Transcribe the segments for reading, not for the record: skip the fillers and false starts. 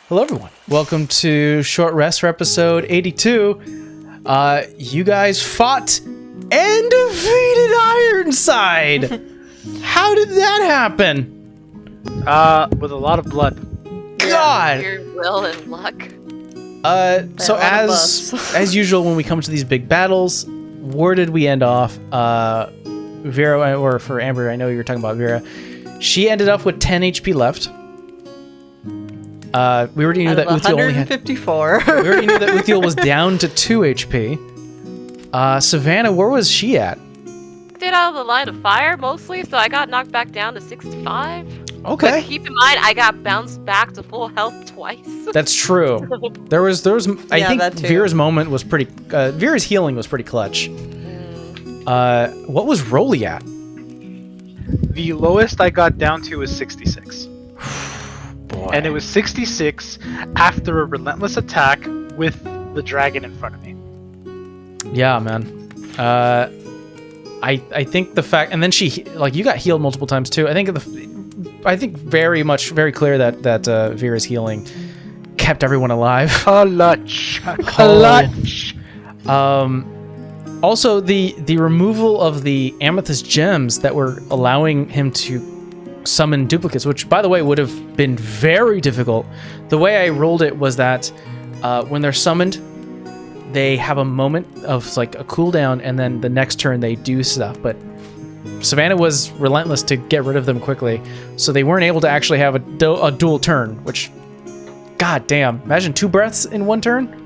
Hello, everyone. Welcome to Short Rest for episode 82. You guys fought and defeated Ironside. How did that happen? With a lot of blood. God. Your will and luck. So as usual, when we come to these big battles, where did we end off? Vera, or for Amber, I know you were talking about Vera. She ended up with 10 HP left. We already knew that Uthiel only had 154. we already knew that Uthiel was down to 2 HP. Savannah, where was she at? Stayed out of the line of fire mostly, so I got knocked back down to 65. Okay. But keep in mind, I got bounced back to full health twice. That's true. There was I Yeah, think that too. Vera's moment was pretty Vera's healing was pretty clutch. What was Rolly at? The lowest I got down to was 66. Boy. And it was 66 after a relentless attack with the dragon in front of me. Yeah, man. I think the fact, and then you got healed multiple times too. I think very clear that Vera's healing kept everyone alive. Clutch. Clutch. Also, the removal of the amethyst gems that were allowing him to summon duplicates, which, by the way, would have been very difficult. The way I rolled it was that when they're summoned, they have a moment of like a cooldown, and then the next turn they do stuff. But Savannah was relentless to get rid of them quickly, so they weren't able to actually have a dual turn, which, god damn, imagine 2 breaths in 1 turn.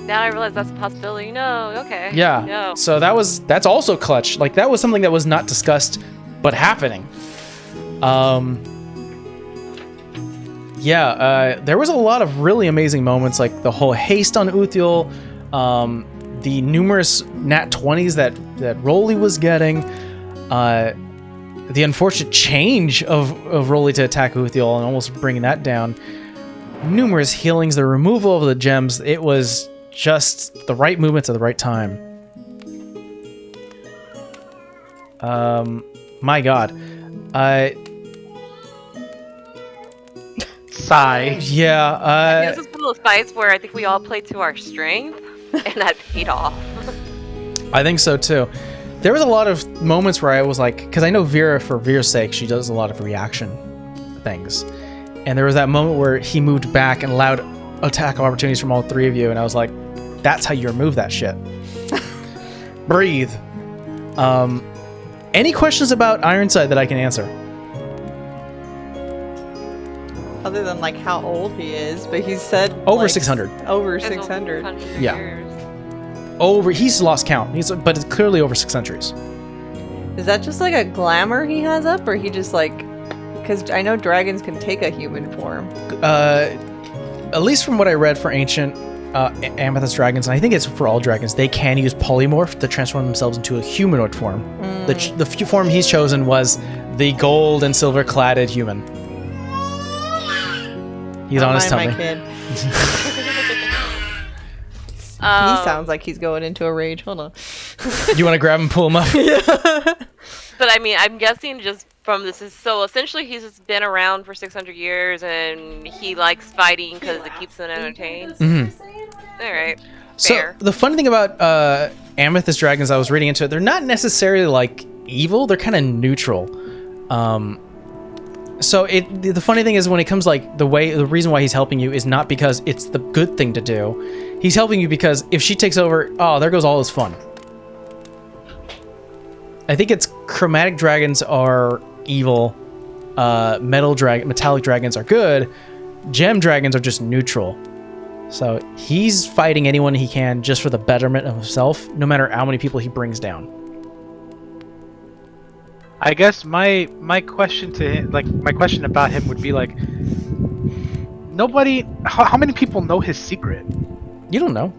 Now I realize that's a possibility. No, okay. Yeah. No. So that's also clutch. Like, that was something that was not discussed, but happening. There was a lot of really amazing moments, like the whole haste on Uthiel, the numerous nat 20s that Rolly was getting, the unfortunate change of Rolly to attack Uthiel and almost bringing that down, numerous healings, the removal of the gems. It was just the right movements at the right time. My god. Sigh. Yeah, This is one of those fights where I think we all played to our strength, and that paid off. I think so too. There was a lot of moments where I was like, because I know Vera, for Vera's sake, she does a lot of reaction things. And there was that moment where he moved back and allowed attack opportunities from all 3 of you, and I was like, that's how you remove that shit. Breathe. Any questions about Ironside that I can answer? Other than like how old he is, but he said Over like, 600. Over It's 600. 100 Yeah. years. He's lost count. But it's clearly over 6 centuries. Is that just like a glamour he has up, or he just like? Because I know dragons can take a human form. At least from what I read for ancient amethyst dragons, and I think it's for all dragons, they can use polymorph to transform themselves into a humanoid form. The form he's chosen was the gold and silver cladded human. He's on his tummy. My kid. He sounds like he's going into a rage. Hold on. You want to grab him, pull him up? But I mean, I'm guessing just from this is so essentially he's just been around for 600 years and he likes fighting because it keeps him entertained. Mm-hmm. All right. So Fair. the funny thing about amethyst dragons, I was reading into it, they're not necessarily like evil. They're kind of neutral. So the funny thing is when it comes like the reason why he's helping you is not because it's the good thing to do. He's helping you because if she takes over, oh, there goes all his fun. I think it's chromatic dragons are evil, metallic dragons are good, gem dragons are just neutral. So he's fighting anyone he can just for the betterment of himself, no matter how many people he brings down. I guess my question to him, my question about him would be like, how many people know his secret? You don't know.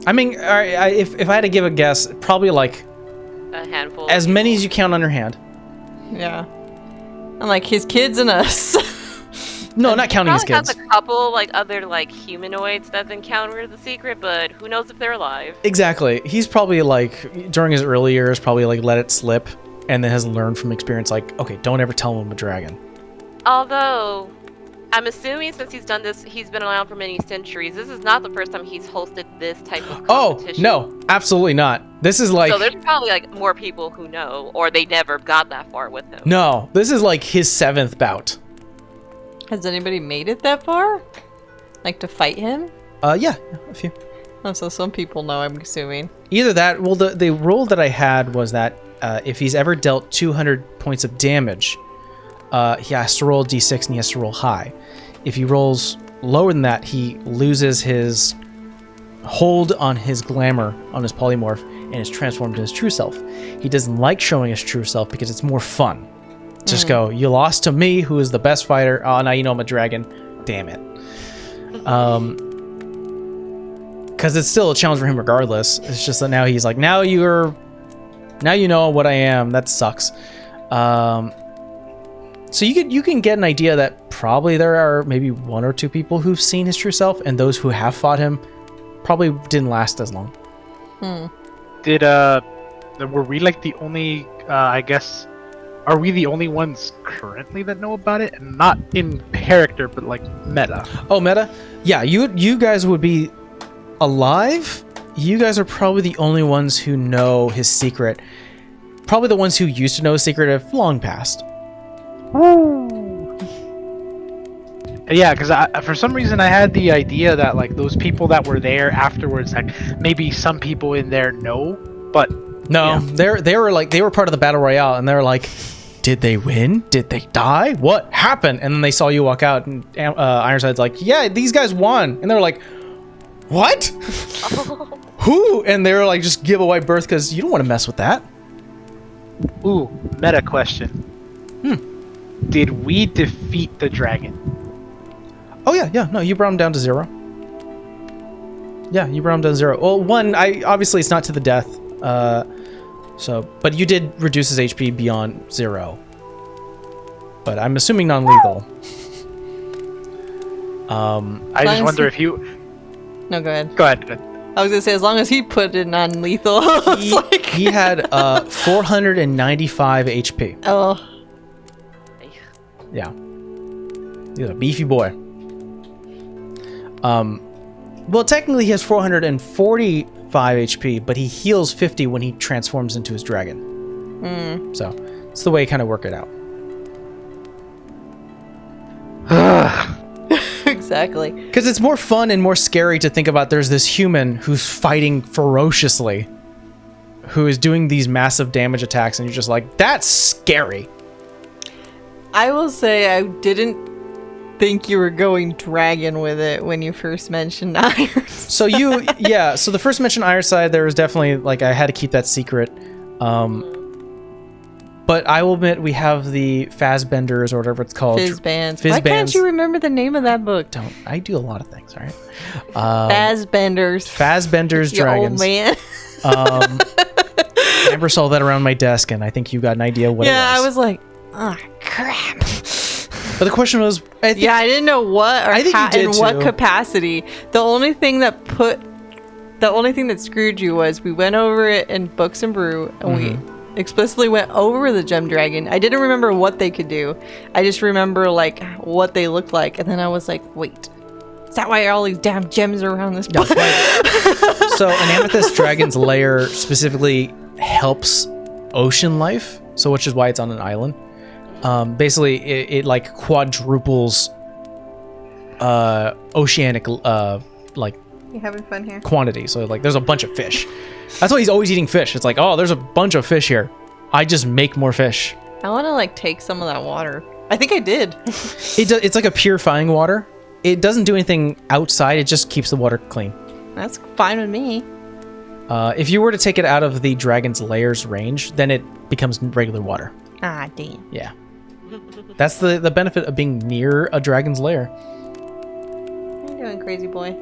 I mean, if I had to give a guess, probably like A handful. as many as you count on your hand. Yeah. I'm like his kids and us. No, not counting his Probably kids. has a couple like other like humanoids that encounter the secret, but who knows if they're alive? Exactly. He's probably like, during his early years, probably like let it slip, and then has learned from experience, like, okay, don't ever tell him I'm a dragon. Although, I'm assuming since he's done this, he's been around for many centuries. This is not the first time he's hosted this type of competition. Oh, no, absolutely not. This is like... So there's probably like more people who know, or they never got that far with him. No, this is like his 7th bout. Has anybody made it that far? Like to fight him? Yeah, a few. Oh, so some people know, I'm assuming. Either that, well, the rule that I had was that if he's ever dealt 200 points of damage, he has to roll a d6 and he has to roll high. If he rolls lower than that, he loses his hold on his glamour, on his polymorph, and is transformed to his true self. He doesn't like showing his true self because it's more fun. Just go, you lost to me, who is the best fighter. Oh, now you know I'm a dragon. Damn it. Because it's still a challenge for him regardless. It's just that now he's like, now you know what I am. That sucks. So you can get an idea that probably there are maybe 1 or 2 people who've seen his true self, and those who have fought him probably didn't last as long. Were we like the only, I guess, are we the only ones currently that know about it? And not in character, but like meta. Oh, meta? Yeah, you guys would be alive. You guys are probably the only ones who know his secret. Probably the ones who used to know his secret have long passed. Yeah, because for some reason I had the idea that like those people that were there afterwards, like maybe some people in there know, but no, yeah. they were part of the battle royale, and they're like, did they win? Did they die? What happened? And then they saw you walk out, and Ironside's like, yeah, these guys won, and they're like, what? Who? And they were like, just give away birth because you don't want to mess with that. Ooh, meta question. Did we defeat the dragon? Oh yeah. No, you brought him down to 0. Yeah, you brought him down to 0. Well, 1, obviously it's not to the death. But you did reduce his HP beyond 0. But I'm assuming non-lethal. I just wonder if you. No, go ahead. Go ahead. I was gonna say, as long as he put it on lethal. He had 495 HP. Oh. Yeah. He's a beefy boy. Well, technically he has 445 HP, but he heals 50 when he transforms into his dragon. So, it's the way you kind of work it out. Exactly. Because it's more fun and more scary to think about there's this human who's fighting ferociously, who is doing these massive damage attacks, and you're just like, that's scary. I will say I didn't think you were going dragon with it when you first mentioned Iron. So so the first mention Ironside, there was definitely, like, I had to keep that secret. But I will admit we have the Fazbenders or whatever it's called. Fizzbands. Why can't you remember the name of that book? I do a lot of things, all right? Fazbenders. Fazbenders You dragons. old man. I never saw that around my desk, and I think you got an idea what it was. Yeah, I was like, oh, crap. But the question was, I didn't know what or I think you did in what too. capacity. The only thing that screwed you was we went over it in Books and Brew, and we explicitly went over the gem dragon. I didn't remember what they could do. I just remember like what they looked like, and then I was like, wait, is that why all these damn gems are around this book? So an amethyst dragon's lair specifically helps ocean life, so which is why it's on an island. Basically, it like quadruples oceanic like You having fun here? quantity. So like there's a bunch of fish. That's why he's always eating fish. It's like, oh, there's a bunch of fish here. I just make more fish. I want to like take some of that water. I think I did. It's like a purifying water. It doesn't do anything outside. It just keeps the water clean. That's fine with me. If you were to take it out of the dragon's layer's range, then it becomes regular water. Ah, damn. Yeah. That's the benefit of being near a dragon's lair. What are you doing, crazy boy?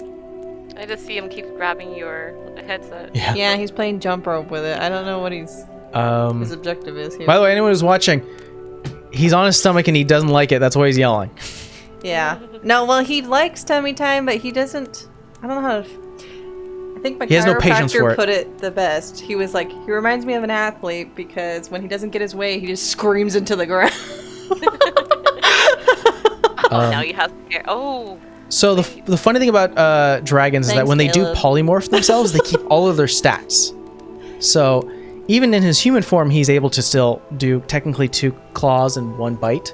I just see him keep grabbing your headset. Yeah. Yeah, he's playing jump rope with it. I don't know what his objective is here. By the way, anyone who's watching, he's on his stomach and he doesn't like it. That's why he's yelling. Yeah. No, well, he likes tummy time, but he doesn't. I don't know how to. I think my He has no patience for chiropractor it. put it the best. He was like, he reminds me of an athlete because when he doesn't get his way, he just screams into the ground. Now you have to. Oh. So the funny thing about dragons is that Thanks, when they Caleb. do polymorph themselves, they keep all of their stats. So even in his human form, he's able to still do technically 2 claws and 1 bite.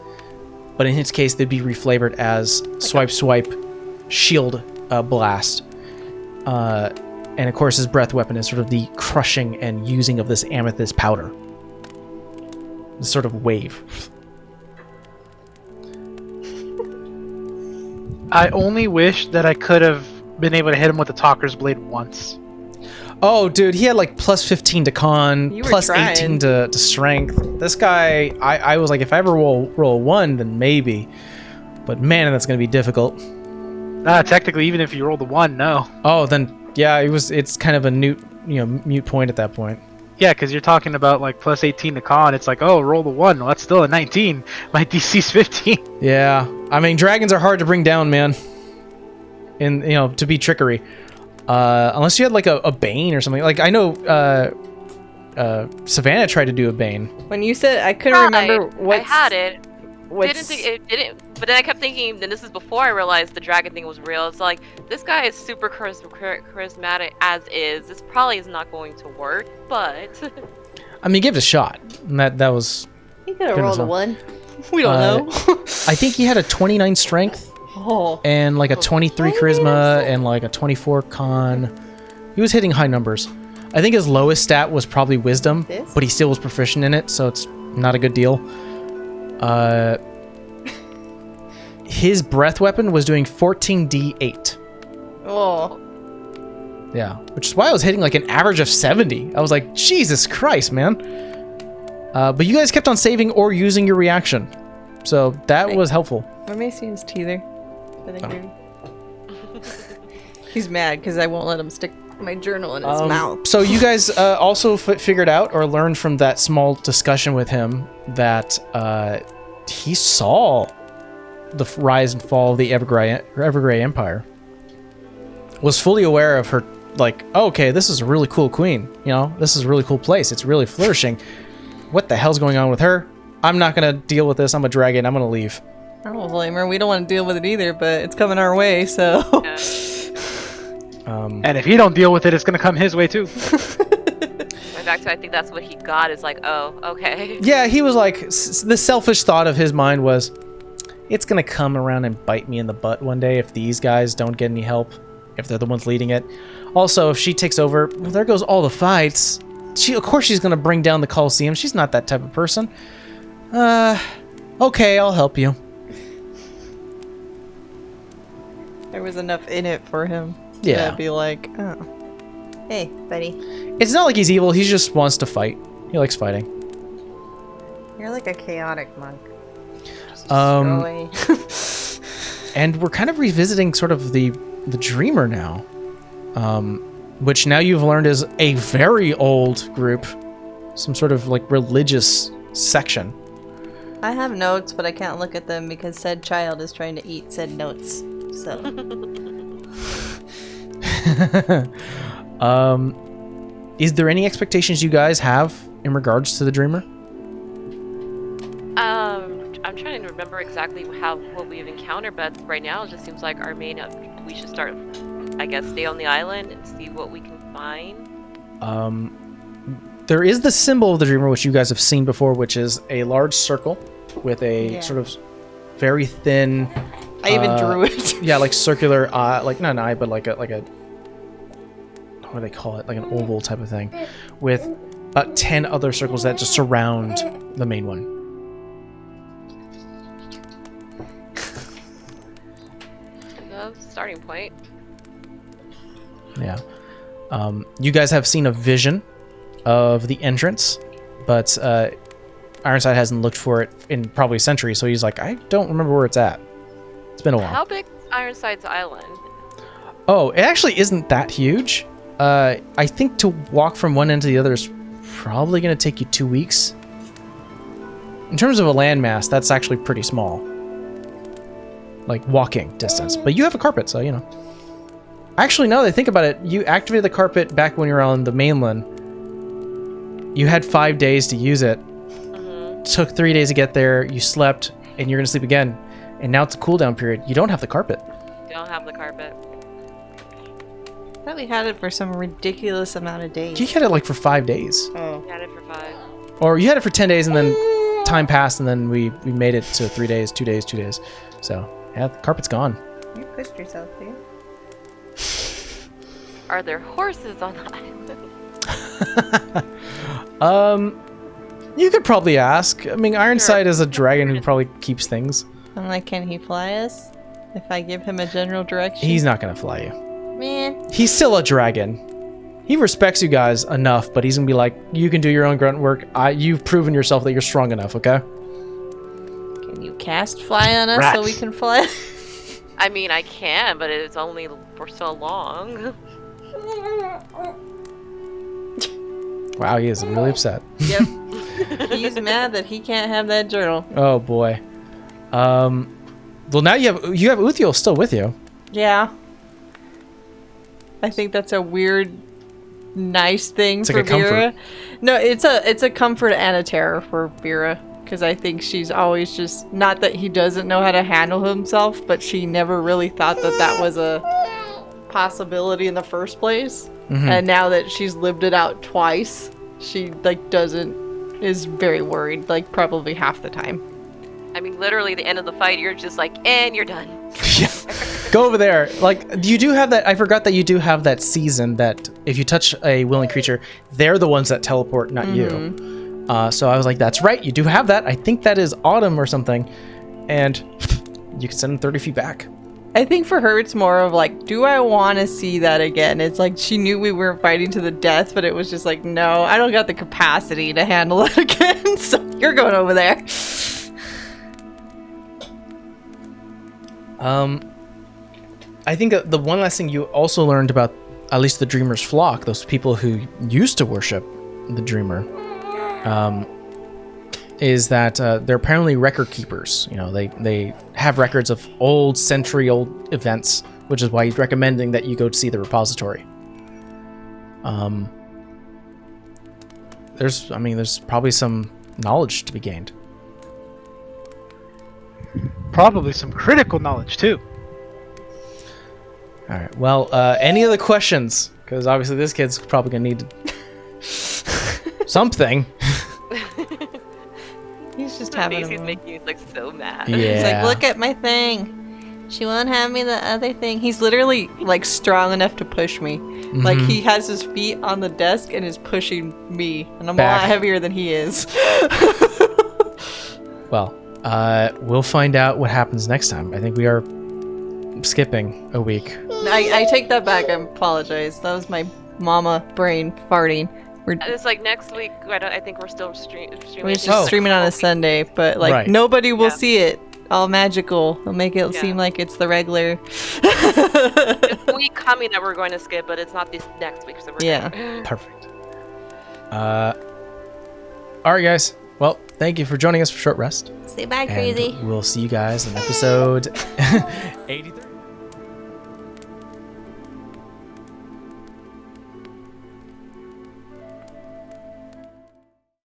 But in his case, they'd be reflavored as swipe, shield, blast. And of course, his breath weapon is sort of the crushing and using of this amethyst powder. This sort of wave. I only wish that I could have been able to hit him with the Talker's Blade once. Oh, dude, he had like plus 15 to con, You were plus trying. 18 to strength. This guy, I was like, if I ever roll a 1, then maybe. But man, that's going to be difficult. Technically, even if you roll the 1, no. Oh, then, yeah, it's kind of a mute point at that point. Yeah, because you're talking about like plus 18 to con. It's like, oh, roll the 1. Well, that's still a 19. My DC's 15. Yeah, I mean, dragons are hard to bring down, man. And, to be trickery. Unless you had like a Bane or something. Like, I know Savannah tried to do a Bane. When you said I couldn't remember what I had it. Didn't think it didn't, but then I kept thinking. Then this is before I realized the dragon thing was real. It's like this guy is super charismatic as is. This probably is not going to work, but I mean, give it a shot. And that was. You could have Goodness, rolled a huh? 1. We don't know. I think he had a 29 strength Oh. and like a 23 charisma and like a 24 con. He was hitting high numbers. I think his lowest stat was probably wisdom, This? but he still was proficient in it, so it's not a good deal. His breath weapon was doing 14d8. Oh. Yeah, which is why I was hitting like an average of 70. I was like, Jesus Christ, man. But you guys kept on saving or using your reaction, so that was helpful. Let me see his teether. I think Oh. maybe. He's mad because I won't let him stick my journal in his mouth. So you guys also figured out or learned from that small discussion with him that he saw the rise and fall of the Evergrey Empire. Was fully aware of her, like, oh, okay, this is a really cool queen. This is a really cool place. It's really flourishing. What the hell's going on with her? I'm not gonna deal with this. I'm a dragon. I'm gonna leave. I don't blame her. We don't want to deal with it either, but it's coming our way, so. And if he don't deal with it, it's gonna come his way too. going back to I think that's what he got is like, oh, okay. Yeah, he was like, the selfish thought of his mind was, it's gonna come around and bite me in the butt one day if these guys don't get any help, if they're the ones leading it. Also, if she takes over, well, there goes all the fights. Of course she's gonna bring down the Colosseum. She's not that type of person. Okay, I'll help you. There was enough in it for him. Yeah. To be like, oh. Hey, buddy. It's not like he's evil, he just wants to fight. He likes fighting. You're like a chaotic monk. Um, and we're kind of revisiting sort of the Dreamer now. Which now you've learned is a very old group. Some sort of like religious section. I have notes, but I can't look at them because said child is trying to eat said notes. So. Is there any expectations you guys have in regards to the Dreamer? I'm trying to remember exactly what we've encountered, but right now it just seems like our main we should start, I guess, stay on the island and see what we can find. There is the symbol of the Dreamer, which you guys have seen before, which is a large circle with a sort of very thin. I even drew it. Yeah, like circular, like not an eye, but like a what do they call it? Like an oval type of thing, with about 10 other circles that just surround the main one. The starting point. Yeah. You guys have seen a vision of the entrance, but Ironside hasn't looked for it in probably a century, so he's like, I don't remember where it's at. It's been a while. How big is Ironside's island? Oh, it actually isn't that huge. I think to walk from one end to the other is probably going to take you 2 weeks. In terms of a landmass, that's actually pretty small. Like walking distance. But you have a carpet, so you know. Actually, now that I think about it, you activated the carpet back when you were on the mainland. You had 5 days to use it. Took 3 days to get there. You slept, and you're going to sleep again. and now it's a cooldown period. You don't have the carpet. You don't have the carpet. I thought we had it for some ridiculous amount of days. You had it like for 5 days. Oh. Had it for 5. Or you had it for 10 days and then time passed and then we made it to 3 days, 2 days, 2 days. So, yeah, the carpet's gone. You pushed yourself, dude. Are there horses on the island? You could probably ask. I mean, Ironside is a dragon who probably keeps things. I'm like, can he fly us? If I give him a general direction? He's not gonna fly you. Man. He's still a dragon. He respects you guys enough, but he's gonna be like, you can do your own grunt work. You've proven yourself that you're strong enough, okay? Can you cast fly on us so we can fly? I mean, I can, but it's only for so long. Wow, he is really upset. Yep. He's mad that he can't have that journal. Oh boy. Well, now you have Uthiel still with you. Yeah. I think that's a weird, nice thing It's for like a comfort. Vera. No, it's a comfort and a terror for Vera, because I think she's always just, not that he doesn't know how to handle himself, but she never really thought that that was a possibility in the first place. And now that she's lived it out twice, she is very worried, like probably half the time. I mean, literally, the end of the fight, you're just like, and you're done. Go over there. Like, you do have that. I forgot that you do have that season that if you touch a willing creature, they're the ones that teleport, not you. So I was like, that's right. You do have that. I think that is Autumn or something. And you can send them 30 feet back. I think for her, it's more of like, do I want to see that again? It's like she knew we weren't fighting to the death, but it was just like, no, I don't got the capacity to handle it again. So you're going over there. I think the one last thing you also learned about, at least the Dreamer's flock, those people who used to worship the Dreamer, is that they're apparently record keepers. You know, they have records of century-old events, which is why he's recommending that you go to see the repository. There's probably some knowledge to be gained. Probably some critical knowledge too. All right. Well, any other questions? Because obviously this kid's probably gonna need something. He's just The having face a he's moment. making is like so mad. Yeah. He's like, look at my thing. She won't have me the other thing. He's literally like strong enough to push me. Like he has his feet on the desk and is pushing me, and I'm a lot heavier than he is. Well, we'll find out what happens next time. I think we are skipping a week. I take that back. I apologize. That was my mama brain farting. It's like next week. I think we're still streaming. We're just streaming on a Sunday, but like nobody will see it. All magical. It'll make it seem like it's the regular. It's a week coming that we're going to skip, but it's not this next week. So we're Perfect. All right, guys. Well, thank you for joining us for Short Rest. Say bye, crazy. We'll see you guys in episode 83.